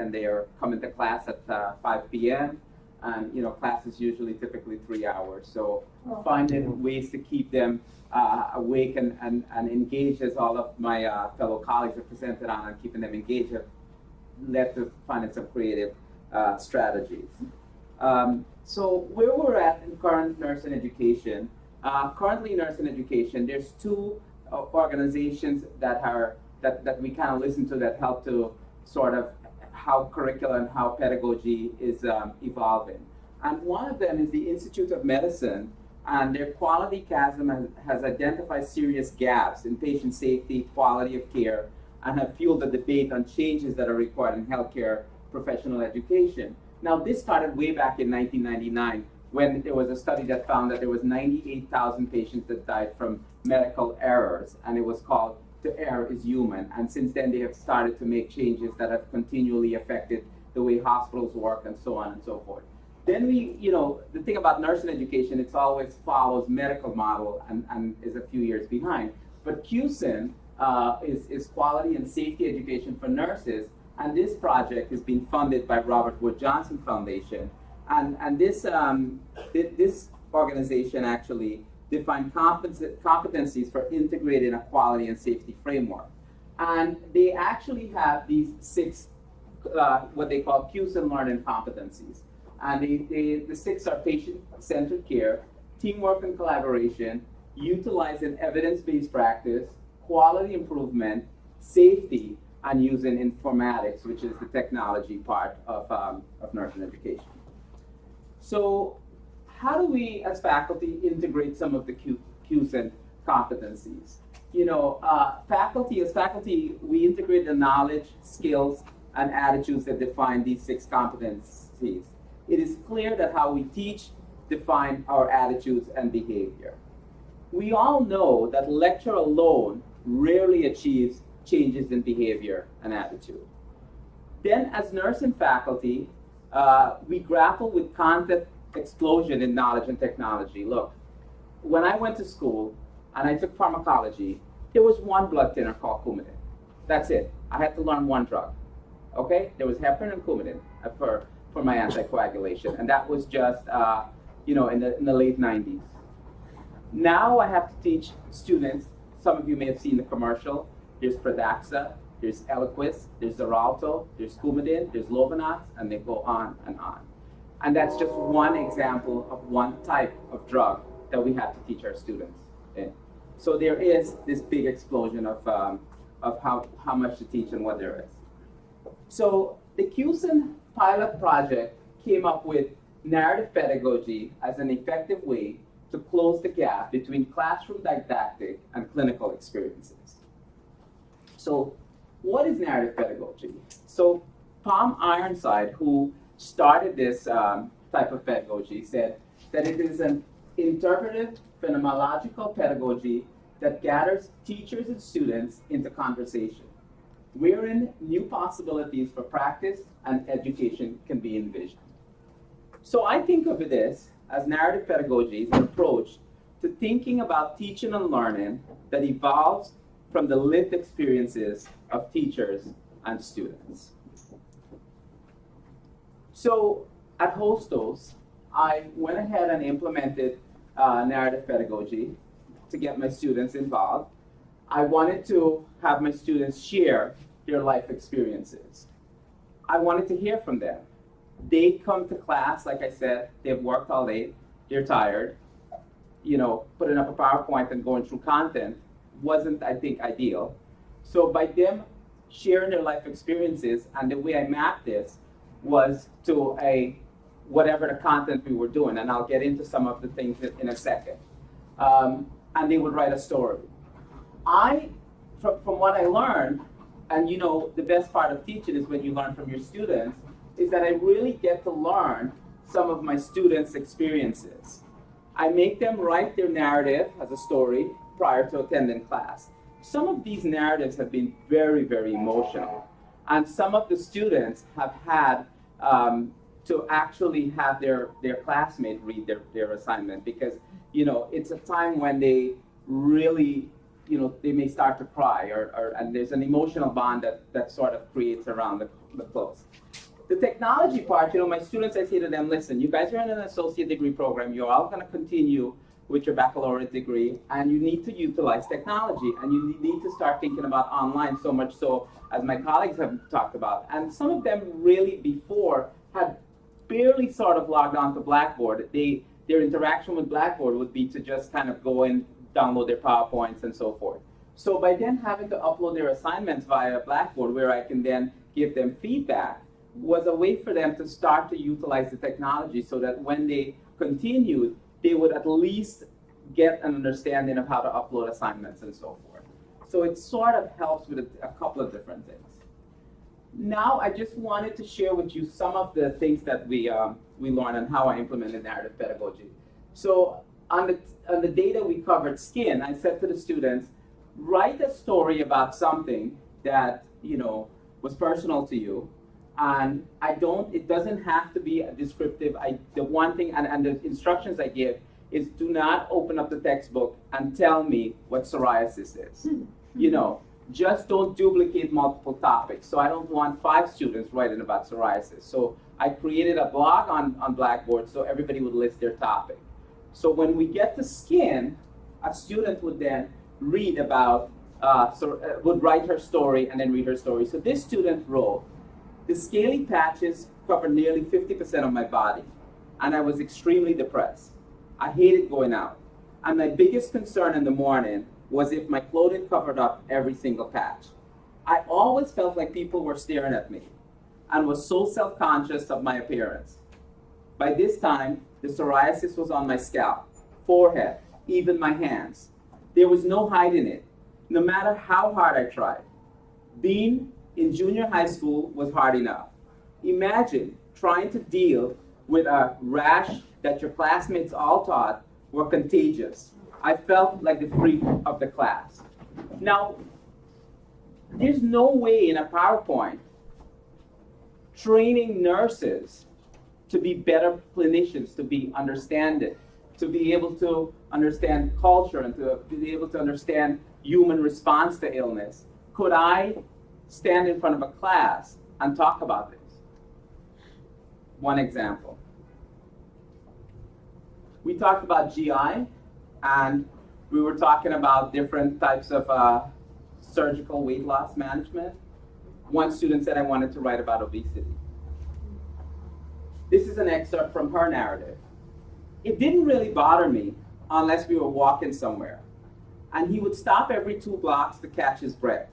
and they are coming to class at 5 p.m. And class is usually typically 3 hours. So finding ways to keep them awake and engaged, as all of my fellow colleagues have presented on, and keeping them engaged have led to finding some creative strategies. So where we're at in current nursing education, currently in nursing education, there's two organizations that we kind of listen to that help to sort of how curriculum and how pedagogy is evolving. And one of them is the Institute of Medicine, and their quality chasm has identified serious gaps in patient safety, quality of care, and have fueled the debate on changes that are required in healthcare professional education. Now, this started way back in 1999 when there was a study that found that there was 98,000 patients that died from medical errors, and it was called "The Error is Human." And since then, they have started to make changes that have continually affected the way hospitals work and so on and so forth. Then the thing about nursing education, it's always follows medical model and is a few years behind. But QSIN is quality and safety education for nurses, and this project is being funded by Robert Wood Johnson Foundation. And this organization actually defined competencies for integrating a quality and safety framework. And they actually have these 6, what they call QSIN learning competencies. And the 6 are patient-centered care, teamwork and collaboration, utilizing evidence-based practice, quality improvement, safety, and using informatics, which is the technology part of nursing education. So how do we, as faculty, integrate some of the QSIN competencies? As faculty, we integrate the knowledge, skills, and attitudes that define these 6 competencies. It is clear that how we teach define our attitudes and behavior. We all know that lecture alone rarely achieves changes in behavior and attitude. Then, as nursing faculty, we grapple with content explosion in knowledge and technology. Look, when I went to school and I took pharmacology, there was one blood thinner called Coumadin. That's it. I had to learn one drug. Okay? There was heparin and Coumadin for my anticoagulation, and that was just in the late 90s. Now I have to teach students. Some of you may have seen the commercial. There's Pradaxa, there's Eliquis, there's Xarelto, there's Coumadin, there's Lovenox, and they go on and on. And that's just one example of one type of drug that we have to teach our students in. So there is this big explosion of how much to teach and what there is. So the QSIN pilot project came up with narrative pedagogy as an effective way to close the gap between classroom didactic and clinical experiences. So what is narrative pedagogy? So Palm Ironside, who started this type of pedagogy, said that it is an interpretive phenomenological pedagogy that gathers teachers and students into conversation, wherein new possibilities for practice and education can be envisioned. So I think of this as narrative pedagogy as an approach to thinking about teaching and learning that evolves from the lived experiences of teachers and students. So at Hostos, I went ahead and implemented narrative pedagogy to get my students involved. I wanted to have my students share their life experiences. I wanted to hear from them. They come to class, like I said, they've worked all day, they're tired. Putting up a PowerPoint and going through content wasn't, I think, ideal. So by them sharing their life experiences, and the way I mapped this was to whatever the content we were doing, and I'll get into some of the things in a second. And they would write a story. From what I learned, and the best part of teaching is when you learn from your students, is that I really get to learn some of my students' experiences. I make them write their narrative as a story prior to attending class. Some of these narratives have been very, very emotional. And some of the students have had to actually have their classmate read their assignment because, it's a time when they really, they may start to cry, and there's an emotional bond that sort of creates around the clothes. The technology part, my students, I say to them, listen, you guys are in an associate degree program, you're all going to continue with your baccalaureate degree, and you need to utilize technology, and you need to start thinking about online, so much so, as my colleagues have talked about. And some of them really before had barely sort of logged on to Blackboard. Their interaction with Blackboard would be to just kind of go and download their PowerPoints and so forth. So by then having to upload their assignments via Blackboard, where I can then give them feedback, was a way for them to start to utilize the technology so that when they continued, they would at least get an understanding of how to upload assignments and so forth. So it sort of helps with a couple of different things. Now I just wanted to share with you some of the things that we learned and how I implemented narrative pedagogy. So on the day that we covered skin, I said to the students, write a story about something that was personal to you. And it doesn't have to be a descriptive. The one thing, and the instructions I give is do not open up the textbook and tell me what psoriasis is. Just don't duplicate multiple topics. So I don't want 5 students writing about psoriasis. So I created a blog on Blackboard so everybody would list their topic. So when we get to skin, a student would then read about, would write her story and then read her story. So this student wrote, the scaly patches covered nearly 50% of my body, and I was extremely depressed. I hated going out, and my biggest concern in the morning was if my clothing covered up every single patch. I always felt like people were staring at me, and was so self-conscious of my appearance. By this time, the psoriasis was on my scalp, forehead, even my hands. There was no hiding it, no matter how hard I tried. Being in junior high school was hard enough. Imagine trying to deal with a rash that your classmates all thought were contagious. I felt like the freak of the class. Now, there's no way in a PowerPoint training nurses to be better clinicians, to be understanding, to be able to understand culture and to be able to understand human response to illness. Could I stand in front of a class and talk about this? One example. We talked about GI, and we were talking about different types of surgical weight loss management. One student said I wanted to write about obesity. This is an excerpt from her narrative. It didn't really bother me unless we were walking somewhere. And he would stop every 2 blocks to catch his breath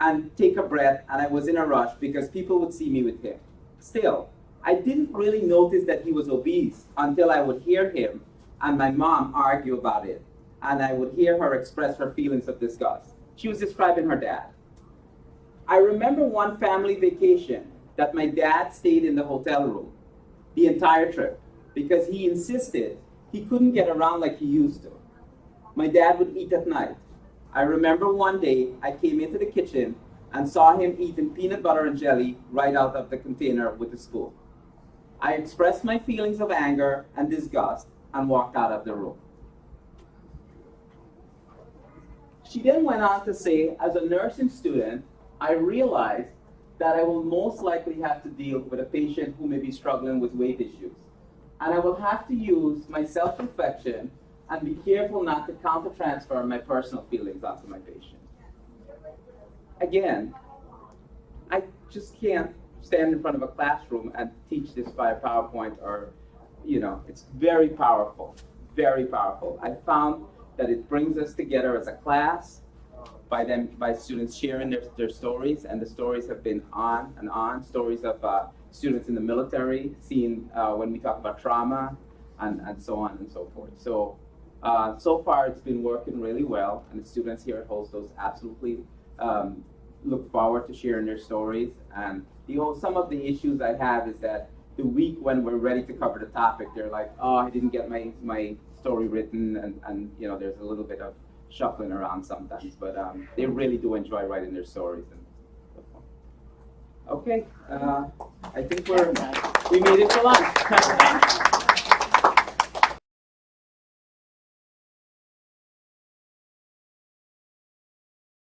and take a breath, and I was in a rush because people would see me with him. Still, I didn't really notice that he was obese until I would hear him and my mom argue about it, and I would hear her express her feelings of disgust. She was describing her dad. I remember one family vacation that my dad stayed in the hotel room the entire trip because he insisted he couldn't get around like he used to. My dad would eat at night. I remember one day I came into the kitchen and saw him eating peanut butter and jelly right out of the container with the spoon. I expressed my feelings of anger and disgust and walked out of the room. She then went on to say, as a nursing student, I realized that I will most likely have to deal with a patient who may be struggling with weight issues. And I will have to use my self-reflection and be careful not to counter-transfer my personal feelings onto my patient. Again, I just can't stand in front of a classroom and teach this by a PowerPoint or, it's very powerful, very powerful. I found that it brings us together as a class by students sharing their stories, and the stories have been on and on, stories of students in the military, seeing when we talk about trauma, and so on and so forth. So, so far it's been working really well, and the students here at Hostos absolutely look forward to sharing their stories. And some of the issues I have is that the week when we're ready to cover the topic, they're like, oh, I didn't get my story written, and there's a little bit of shuffling around sometimes, but they really do enjoy writing their stories. Okay, I think we made it for lunch.